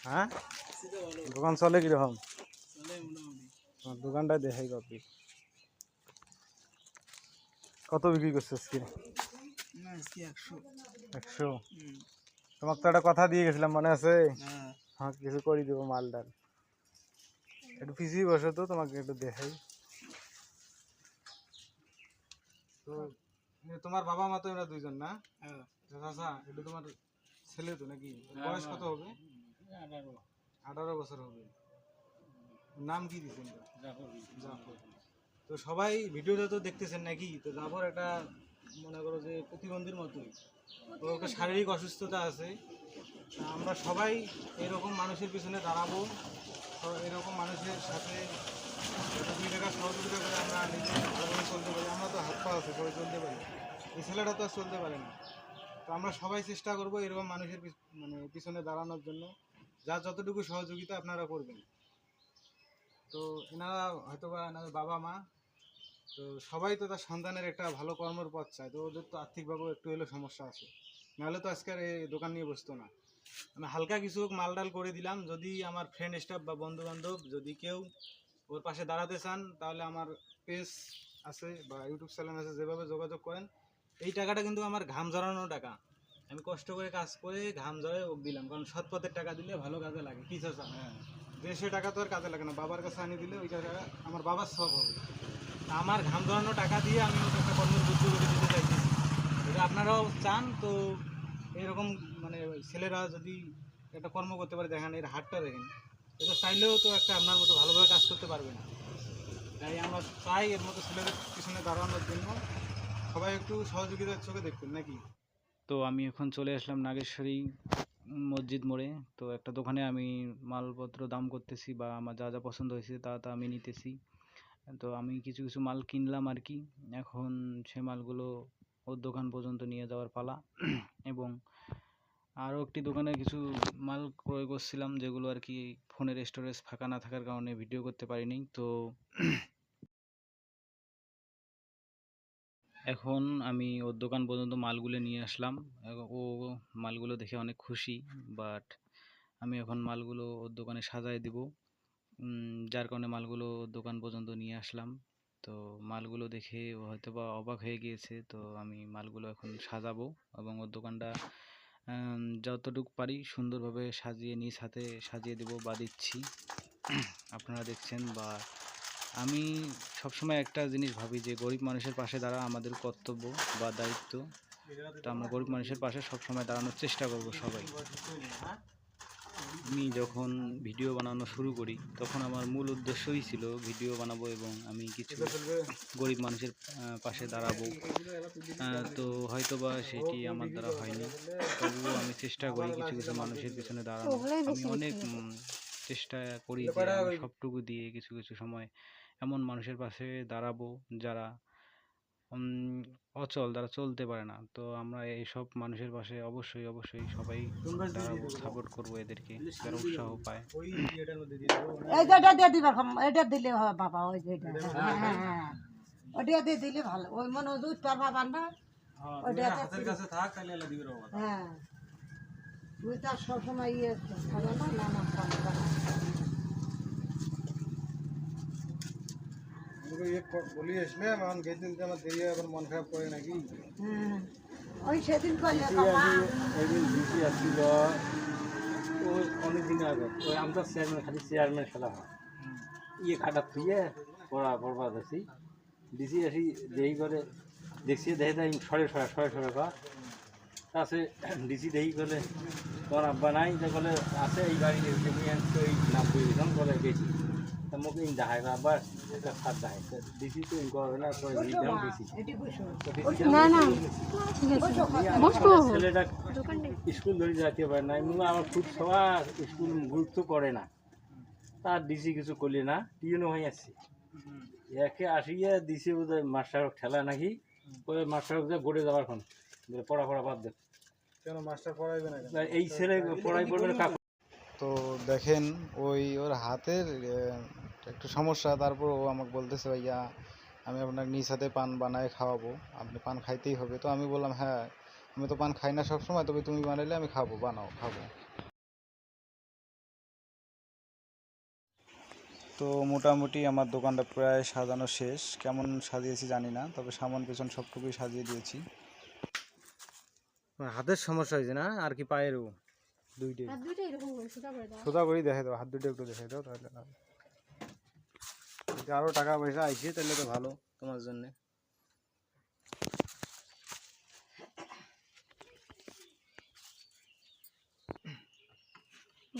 হ্যাঁ, দোকান চলে কিরকম? দোকানটা দেখাই কপি কত বিক্রি করছে আজকে? 100। তোমাকে তো একটা কথা দিয়ে গেছিলাম, মনে আছে? হ্যাঁ, কিছু করে দেবো মাল ডাল। একটু পিছিয়ে বসো তো, তোমাকে একটু দেখাই। তো তোমার বাবা মা তো এরা দুইজন না? চাচা, এটা তোমার ছেলে তো নাকি? বয়স কত হবে? 18 বছর হবে। নাম কি দিচ্ছেন? জাফর। তো সবাই ভিডিওটা তো দেখতেছেন নাকি? তো জাফর একটা মনে করো যে প্রতিবন্ধীর মতোই, তো ওকে শারীরিক অসুস্থতা আছে। আমরা সবাই এরকম মানুষের পিছনে দাঁড়াবো, তো এরকম মানুষের সাথে 2 টাকা সহযোগিতা করে আমরা নিজে ভালোভাবে চলতে পারি। আমরা তো হাত পা আছে, সবাই চলতে পারি, এই ছেলেটা তো আর চলতে পারে না। তো আমরা সবাই চেষ্টা করবো এরকম মানুষের মানে পিছনে দাঁড়ানোর জন্য, যার যতটুকু সহযোগিতা আপনারা করবেন। তো এনারা হয়তো বা এনাদের বাবা মা, তো সবাই তো তার সন্তানের একটা ভালো কর্মের পথ চায়, তো ওদের তো আর্থিকভাবেও একটু হলেও সমস্যা আছে, নাহলে তো আজকের এই দোকান নিয়ে বসতো না। আমি হালকা কিছু মাল ডাল করে দিলাম। যদি আমার ফ্রেন্ড স্টাফ বা বন্ধু বান্ধব যদি কেউ ওর পাশে দাঁড়াতে চান, তাহলে আমার পেজ আছে বা ইউটিউব চ্যানেল আছে, যেভাবে যোগাযোগ করেন। এই টাকাটা কিন্তু আমার ঘাম ঝরানো টাকা, আমি কষ্ট করে কাজ করে ঘাম ঝরে ওক দিলাম, কারণ সৎ পথের টাকা দিলে ভালো কাজে লাগে। কি চাচা? দেশে টাকা তো আর কাজে লাগে না, বাবার কাছে আনি দিলে ওই টাকা আমার বাবার সব হবে। আমার ঘাম ধরানো টাকা দিয়ে আমি ওটা একটা কর্মের বুদ্ধি করে দিতে চাইতেছি। যদি আপনারাও চান তো এরকম মানে ছেলেরা যদি একটা কর্ম করতে পারে, দেখেন এর হাতটা দেখেন, এটা চাইলেও তো একটা আপনার মতো ভালোভাবে কাজ করতে পারবে না। তাই আমরা চাই এর মতো ছেলেদের পিছনে দাঁড়ানোর জন্য সবাই একটু সহযোগিতার চোখে দেখবেন নাকি। তো আমি এখন চলে আসলাম নাগেশ্বরী মসজিদ মোড়ে। তো একটা দোকানে আমি মালপত্র দাম করতেছি, বা আমার যা যা পছন্দ হয়েছে তা আমি নিতেছি। তো আমি কিছু কিছু মাল কিনলাম আর কি। এখন সে মালগুলো ওর দোকান পর্যন্ত নিয়ে যাওয়ার পালা। এবং আরও একটি দোকানে কিছু মাল ক্রয় করছিলাম, যেগুলো আর কি ফোনের স্টোরেজ ফাঁকা না থাকার কারণে ভিডিও করতে পারিনি। তো এখন আমি ওর দোকান পর্যন্ত মালগুলো নিয়ে আসলাম। ও মালগুলো দেখে অনেক খুশি, বাট আমি এখন মালগুলো ওর দোকানে সাজায় দিব, যার কারণে মালগুলো ওর দোকান পর্যন্ত নিয়ে আসলাম। তো মালগুলো দেখে ও হয়তো বা অবাক হয়ে গিয়েছে। তো আমি মালগুলো এখন সাজাবো এবং ওর দোকানটা যতটুকু পারি সুন্দরভাবে সাজিয়ে নিজ হাতে সাজিয়ে দেবো বা দিচ্ছি। আপনারা দেখছেন, বা আমি সবসময় একটা জিনিস ভাবি যে গরিব মানুষের পাশে দাঁড়া আমাদের কর্তব্য বা দায়িত্ব। তো আমরা গরিব মানুষের পাশে সবসময় দাঁড়ানোর চেষ্টা করব সবাই। আমি যখন ভিডিও বানানো শুরু করি, তখন আমার মূল উদ্দেশ্যই ছিল ভিডিও বানাবো এবং আমি কিছু গরিব মানুষের পাশে দাঁড়াবো। তো হয়তো বা সেটি আমার দ্বারা হয়নি, তবুও আমি চেষ্টা করি কিছু কিছু মানুষের পিছনে দাঁড়ানো। আমি অনেক চেষ্টা করি যে আমি সবটুকু দিয়ে কিছু কিছু সময় এমন মানুষের পাশে দাঁড়াবো যারা অচল, যারা চলতে পারে না। তো আমরা এইসব মানুষের পাশে অবশ্যই অবশ্যই সবাই দাঁড়াবো, সাপোর্ট করবো এদেরকে, যারা উৎসাহ পায়। এই যে এটা দিয়ে দিবা, এটা দিলে হবে বাবা, ওই যে এটা, হ্যাঁ হ্যাঁ হ্যাঁ, ওটা দিয়ে দিলে ভালো। ওই মনে দুধ তোর বাবার না, ওইটা হাতের কাছে থাক, তাহলে এলা দিবে বাবা। হ্যাঁ, তুই তার সবসময় ইয়ে ভালো না, নানা কাম করা। বলি আসলে আমার গেছিল যে আমার দেরি আবার মন খারাপ করে নাকি। ওই সেদিন করলে একদিন ডিসি আসছিল, ওই অনেক দিন আগে ওই আমরা চেয়ারম্যান, খালি চেয়ারম্যান খেলা হয়, ইয়ে খাটা থুয়ে পড়বা দেখছি। ডিসি আসি দেরি করে দেখছি, দেখে তাই সরে কর আছে। ডিসি দেরি করে তোমার আব্বা নাই, যে বলে আছে এই গাড়ি তো এই 90 জন বলে গেছি। তা মুখে দেখায় আবার একটা খাট দেখায়, ডিসি তো করবে না, ডিসি ছেলেটা স্কুল ধরে যেতে পারে না, আমার খুব সবার স্কুল গুরুত্ব করে না, তার ডিসি কিছু করলে না, টিউনও হয়ে আসছে। একে আসিয়ে দিছে বোধহয় মাস্টার ঠেলা নাকি, ওই মাস্টার গড়ে যাওয়ার খন পড়া বাদ দেখ, কেন মাস্টার পড়াইবে না? এই ছেলে পড়াই পড়বে না। তো দেখেন ওই ওর হাতের একটু সমস্যা, তারপর ও আমাকে বলতেছে ভাইয়া আমি আপনার নিজ হাতে পান বানায় খাওয়াবো, আপনি পান খাইতেই হবে। তো আমি বললাম হ্যাঁ, আমি তো পান খাই না সবসময়, তবে তুমি বানাইলে আমি খাবো, বানাও খাবো। তো মোটামুটি আমার দোকানটা প্রায় সাজানো শেষ, কেমন সাজিয়েছি জানি না, তবে সামন পেছন সবটুকুই সাজিয়ে দিয়েছি। হাতের সমস্যা হয়েছে না আর কি পায়েরও দুইটাই সোজা করে দেখাই দাও, হাত দুটো একটু দেখাই দাও, তাহলে যদি আরও টাকা পয়সা আইছে তাহলে তো ভালো তোমার জন্যে।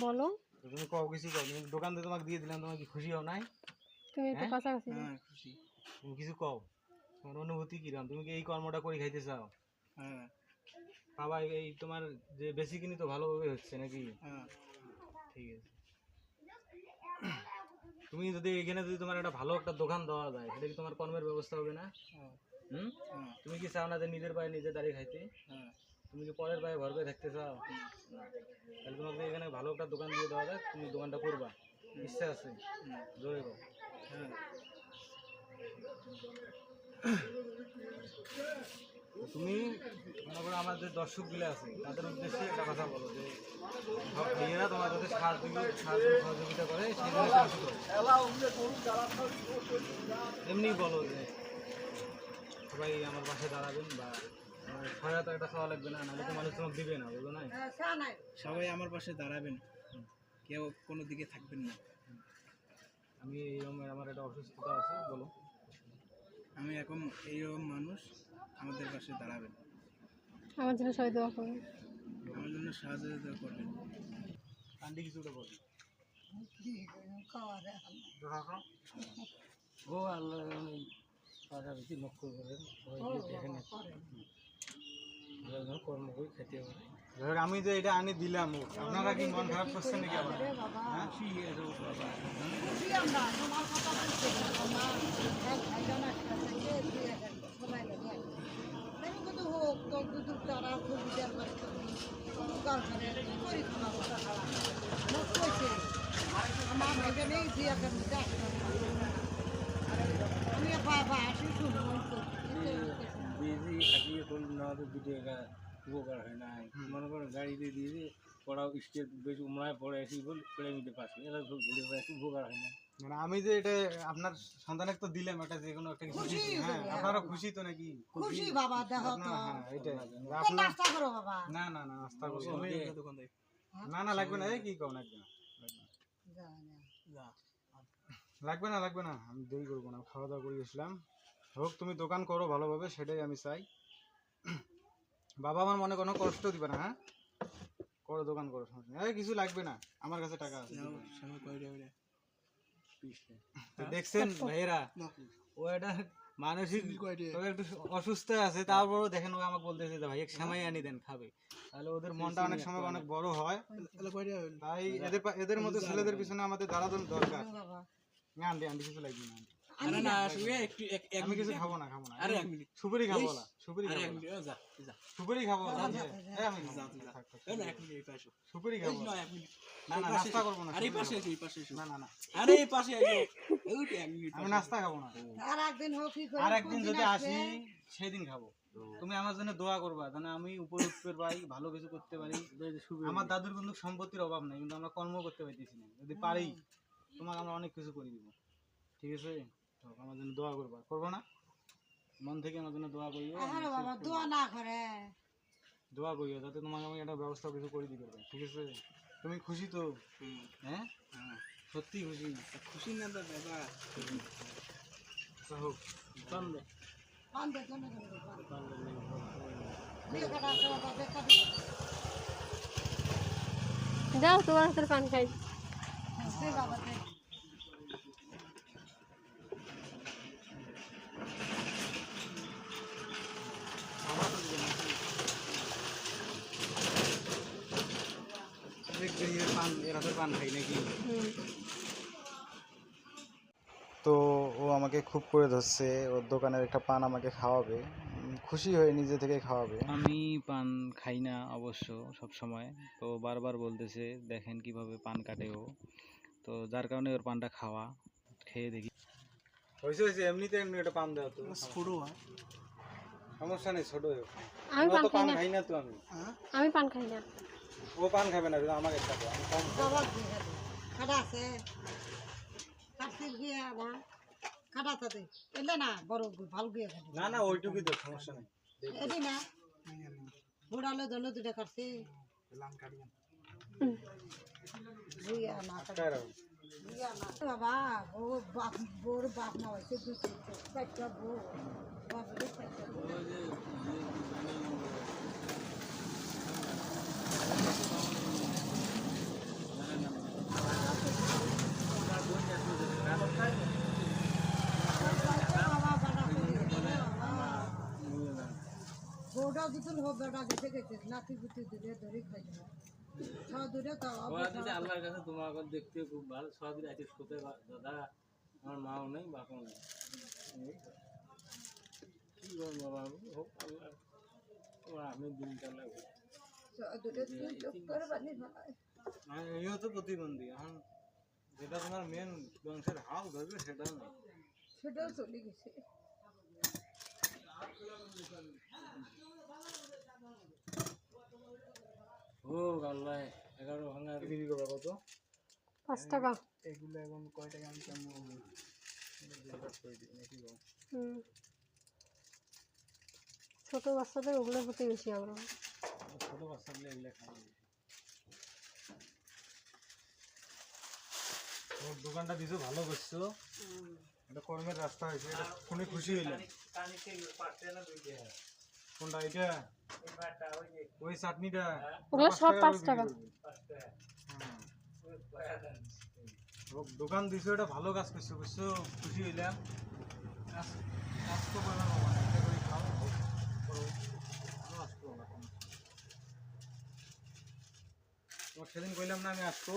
বলো, তুমি কও কিছু কও, তুমি দোকান থেকে তোমাকে দিয়ে দিলাম, তোমার কি খুশি হও নাই? তুমি একটু কাছাকাছি যাও। হ্যাঁ খুশি। তুমি কিছু কও, তোমার অনুভূতি কিরকম, তুমি কি এই কর্মটা করে খাইতে চাও? হ্যাঁ। বাবা এই তোমার যে বেশি কিনি তো ভালোভাবে হচ্ছে নাকি? হ্যাঁ ঠিক আছে। তুমি যদি এখানে যদি তোমার একটা ভালো একটা দোকান দেওয়া যায়, সেটা কি তোমার কর্মের ব্যবস্থা হবে না? হুম, তুমি কি চাও না যে নিজের পায়ে নিজে দাঁড়িয়ে খাইতে? তুমি কি পরের পায়ে ভর করে থাকতে চাও? তাহলে তোমাকে এখানে ভালো একটা দোকান দিয়ে দেওয়া যায়, তুমি দোকানটা করবা, ইচ্ছা আছে? জোরে বল। হ্যাঁ। তুমি মনে করো আমার যে দর্শকগুলো আছে তাদের উদ্দেশ্যে একটা কথা বলো যে সব ভাইয়েরা তোমার কাছে সহযোগিতা করে, সেই জন্য এমনি বলো যে সবাই আমার পাশে দাঁড়াবেন, বা সহায়তা একটা চাওয়া লাগবে না, নাহলে তো মানুষ তোমাকে দিবে না, বলো না? সবাই আমার পাশে দাঁড়াবেন, কেউ কোনো দিকে থাকবেন না। আমি এইরকম আমার একটা অসুস্থতা আছে, বলো। আমি এখন এইরকম মানুষ, আমাদের পাশে দাঁড়াবেন, আমার জন্য সবাই দোয়া করুন। আমার জন্য সাহায্য করবেন। কান্দি কিছুটা বলি। ও আল্লাহ পাশাপাশি লক্ষ্য করেন, দেখেন কর্ম করে খেতে হবে। আমি যে এটা আনি দিলাম, আপনারা কি মন খারাপ করছেন নাকি আবার? হ্যাঁ? বিজি থাকিয়ে করলে না তো দুটো টাকা উপকার হয় না। মনে করেন গাড়িতে দিয়ে পড়াও স্টেট বেশ উমরায় পড়ে আসি বল পড়ে নিতে পারছি, এরা সব ঘুরে বেড়াচ্ছি, উপকার হয় না। মানে আমি যে এটা আপনার সন্তানের তো দিলাম, একটা যে কোনো একটা কিছু দিছি, হ্যাঁ আপনারা খুশি তো নাকি? খুশি বাবা, দেখো তো হ্যাঁ এটাই তো নাস্তা করো বাবা। না না না নাস্তা করবো দোকান থেকে না, না লাগবে না, এই কি কও, লাগবে না লাগবে না, আমি দেরি করবো না, খাওয়া দাওয়া করে গেছিলাম। হোক তুমি দোকান করো ভালোভাবে, সেটাই আমি চাই। বাবা আমার মনে কোনো কষ্ট দিবে না, হ্যাঁ করো দোকান করো, সমস্যা নেই। এই কিছু লাগবে না, আমার কাছে টাকা আছে। তো দেখছেন ভাইয়েরা, ও একটা মানসিক ও একটু অসুস্থ আছে, তারপরও দেখেন ও আমাকে বলতেছে যে ভাই এক সেমাই আনি দেন খাবে, তাহলে ওদের মনটা অনেক সময় অনেক বড় হয়। তাই এদের মতো ছেলেদের পিছনে আমাদের দাঁড়ানো দরকার। না আন্টি আন্টি কিছু লাগবে না, আমি কিছু খাবো না, সুপারি খাবো না, সুপারি খাবো না, সুপারি খাবো না, আমি সুপারি খাবো না, না না নাস্তা করবো না, না না না আমি নাস্তা খাবো না, আর একদিন হোক কি করে, আর একদিন যদি আসি সেদিন খাবো। তুমি আমার জন্য দোয়া করবা, তাহলে আমি উপরে উঠতে পারি, ভালো কিছু করতে পারি। আমার দাদুর কিন্তু সম্পত্তির অভাব নাই, কিন্তু আমরা কর্ম করতে পারতেছি না, যদি পারি তোমাকে আমরা অনেক কিছু করে দিব, ঠিক আছে? তো আমার জন্য দোয়া করবা, করবো না? মন থেকে আমার জন্য দোয়া করিও, আরে বাবা দোয়া না করে, দোয়া করিও যাতে তোমাকে আমি একটা ব্যবস্থা কিছু করে দিতে পারি, ঠিক আছে? তুমি খুশি তো? হ্যাঁ সত্যি খুশি? খুশি না তো বাবা, হোক চন্দ্র পান দে জন্য দিয়ে কাটা আছে বাবা, দেখা দিও যাও তোমার হাতের পান খাই। দে বাবা দে। পান খাই নাকি? হুম। তো ও আমাকে খুব করে ধরছে, ওর দোকানের একটা পান আমাকে খাওয়াবে, খুশি হয়ে নিজে থেকে খাওয়াবে। আমি পান খাই না অবশ্য সব সময়, তো বারবার বলতেছে দেখেন কিভাবে পান কাটে ও, তো যার কারণে ওর পানটা খাওয়া, খেয়ে দেখি। হয়েছে এমনিতে এমনি একটা পান দেওয়া তো ছোট হয়, সমস্যা নেই, ছোট হোক। আমি পান খাই পান না, খাই না তো আমি পান খাই না। ও পান খাবে না, আমাকে খাবো, আমি কম খাবো। বাবা দিয়ে দে কাটা আছে কাটছিস গিয়ে না কাটাতে এলে না বড় ভালো গিয়ে কাটে না না ওইটুকুই তো সমস্যা নেই এদি না বুড়ালে ধরলে দুটা কাটছি লাম কাটিয়ে বুইয়া না আটকায় রাখো বুইয়া না বাবা বোর বাপ না হয়েছে দুই চারটা বউ বাপরে চারটা বউ। বউটা দুটো হোক বেটা দিতে গেছিস নাতি পুতি দিলে ধরে খাই যাবে সব দূরে তো আল্লাহর কাছে তোমার দেখতে খুব ভালো সহজে আছিস কোথায় দাদা আমার মাও নেই বাপাও নেই কি করবো বাবু হোক আল্লাহ আমি দিন চালাবো দূরে তুই চোখ করে বানি ভাই এইও তো প্রতিবন্ধী এখন যেটা তোমার মেন বংশের হাল ধরবে সেটাও না সেটাও চলে গেছে ও আল্লাহ 11 ভাঙা বিক্রি করবা কত 5 টাকা এগুলো এখন কয় টাকা আমি কেমন হুম ছোট বাচ্চাদের ওগুলোর প্রতি বেশি আগ্রহ ছোট বাচ্চাগুলো এগুলো খাই ওর দোকানটা দিছো ভালো করছো এটা কর্মের রাস্তা হয়েছে এটা শুনে খুশি হইলাম কোনটা এটা ওই চাটনিটা ওগুলো সব 5 টাকা দোকান দিছো এটা ভালো কাজ করছো বুঝছো খুশি হইলাম কাজ তো করলাম বাবা, একটা করে খাও হোক, করো। ভালো আসতো না কোনো। তোমার সেদিন কইলাম না আমি আসবো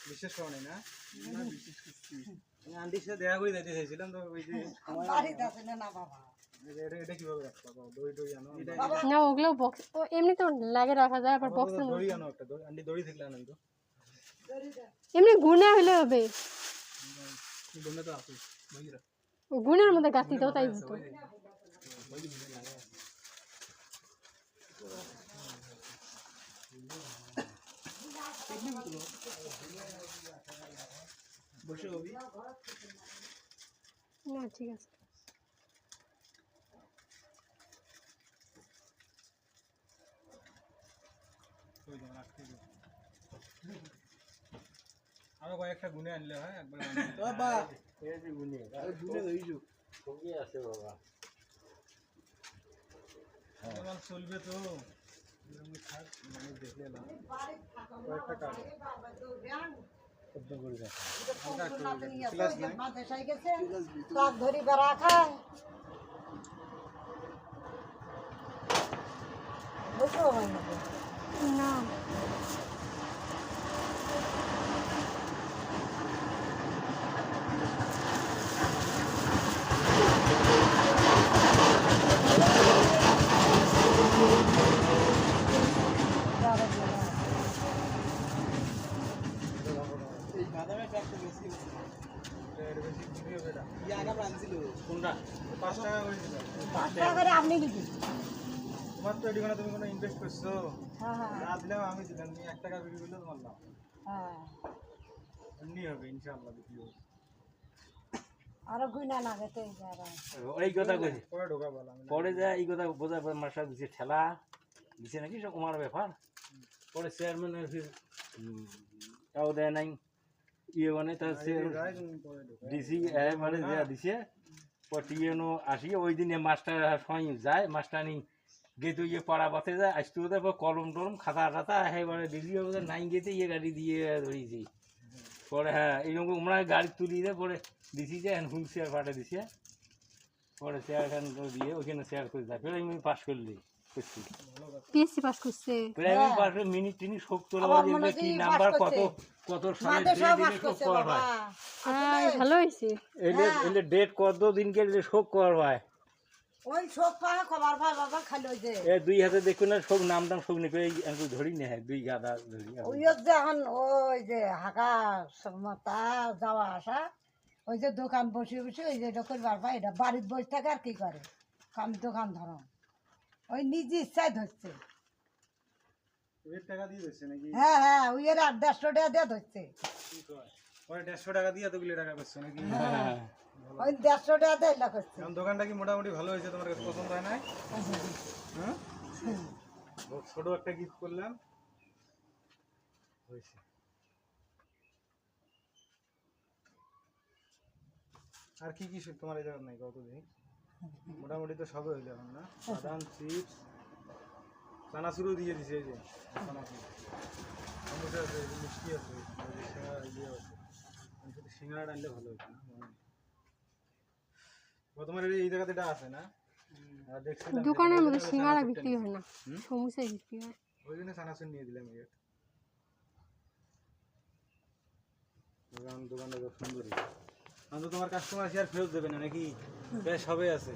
বিশেষ কারণে না আমি আন্টির সাথে দেখা করে যাইতে চাইছিলাম তো ওই যে বাড়িতে আছে না বাবা এটা কিভাবে রাখবা দই টই আনো না ওগুলো বক্স এমনি তো লাগে রাখা যায় আবার বক্সে দড়ি আনো একটা দড়ি আন্টি দড়ি থাকলে আনো তো এমনি গুনে হলে হবে দোনে তো আছে বুঝিরা ও গুনের মধ্যে গাঁথি দাও তাই হতো বসে হবি না ঠিক আছে আরো কয়েকটা গুনে আনলে হয় একবার বাবা এই যে গুনে দোনে হইছো সঙ্গে আছে বাবা তোমার চলবে তো এরকম থাক মানে দেখলে না কয়েকটা কাজ শব্দ করে রাখা মাদ্রাসায় গেছে তাক ধরি বেড়া খায় বুঝতে হয় না না এই বাদামে কাটতে বেশি এর বেশি বিক্রি হবে এটা ইয়া আগা আনছিল কোনটা 5 টাকা করে দিলাম 5 টাকা করে আপনি দিদি তোমার তো এদিকে তুমি কোনো ইনভেস্ট করছো হ্যাঁ হ্যাঁ না দিলাম আমি দিলাম তুমি 1 টাকা বিক্রি করলে তোমার লাভ হ্যাঁ এমনি হবে ইনশাআল্লাহ বিক্রি হবে আরো গুইনা না গেছে যারা এই কথা কইছি পরে ঢোকা বলা আমি পরে যা এই কথা বোঝার পর মাসা দিছে ঠেলা দিছে নাকি সব আমার ব্যাপার পরে চেয়ারম্যানের ফির তাও দেয় নাই ইয়ে মানে তার যাই তুমি পরে ঢোকা ডিসি মানে যা দিছে টিএনও আসি ওই দিনে মাস্টার সবাই যায় মাস্টারনি গেতে ইয়ে পাড়া বাতে যায় আসতে হতে কলম টলম খাতা টাতা এবারে ডিসি অফিসার নাই গেতে ইয়ে গাড়ি দিয়ে ধরিয়েছি পরে হ্যাঁ এইরকম আমরা গাড়ি তুলি দিয়ে পরে দিছি যে হুইল চেয়ার পাঠে দিছে পরে চেয়ার খান দিয়ে ওইখানে চেয়ার করে যায় ফের আমি পাস করলি করছি পিএসসি পাস করছে প্রাইমারি পাস করে মিনিট টিনিট সব তোলা আবার যেগুলো মনে কি হয় নাম্বার পাস কত করছে। কত সালে মাদ্রাসা ডেট পাস দিলে সব করছে কর বাবা হয় ভালো হয়েছে এলে এলে ডেট কত দিনকে এলে সব কর হয় ওই শোক পায় খবর পায় বাবা খালি ওই যে এ দুই হাতে দেখুন না সব নাম টাম সব নিয়ে আমি ধরি না হ্যাঁ দুই গাদা ধরি ওই যে এখন ওই যে হাঁকা তা যাওয়া আসা ওই যে দোকান বসে বসে ওই যে এটা করবার পায় এটা বাড়ির বসে থাকে আর কি করে কাম দোকান ধরো ওই নিজে ইচ্ছায় ধরছে এর টাকা দিয়ে দিচ্ছে নাকি হ্যাঁ হ্যাঁ ওই এর 8-10 টাকা দিয়ে ধরছে পরে 150 টাকা দিয়ে এতগুলো টাকা করছো নাকি? হ্যাঁ ওই 150 টাকা দেয় লাখ হচ্ছে এখন দোকানটা কি মোটামুটি ভালো হয়েছে, তোমার কাছে পছন্দ হয় নাই? হ্যাঁ, ছোট একটা গিফট করলাম, হয়েছে। আর কি কি তোমার এই জায়গা নাই কত দিন? মোটামুটি তো সবই হইলো এখন না? বাদাম, চিপস, চানাচুরও দিয়ে দিছে, এই যে চানাচুর, সমুচা আছে, এই যে মিষ্টি আছে, এই যে সিঙ্গাড়া ইয়ে আছে। আমি শুধু সিঙ্গাড়া আনলে ভালো হতো না? তোমার এই জায়গাতে এটা আছে না? দেখছিলাম দোকানের মধ্যে যেখানে সিঙ্গারা চানাচুরটা বিক্রি নিছে। হয় না, সমুচাই বিক্রি হয়। ওই জন্য চানাচুর নিয়ে দিলাম। দোকানটা খুব সুন্দর। তোমার কাস্টমার আর ফেরত দেবে না নাকি? বেশ হবে আছে।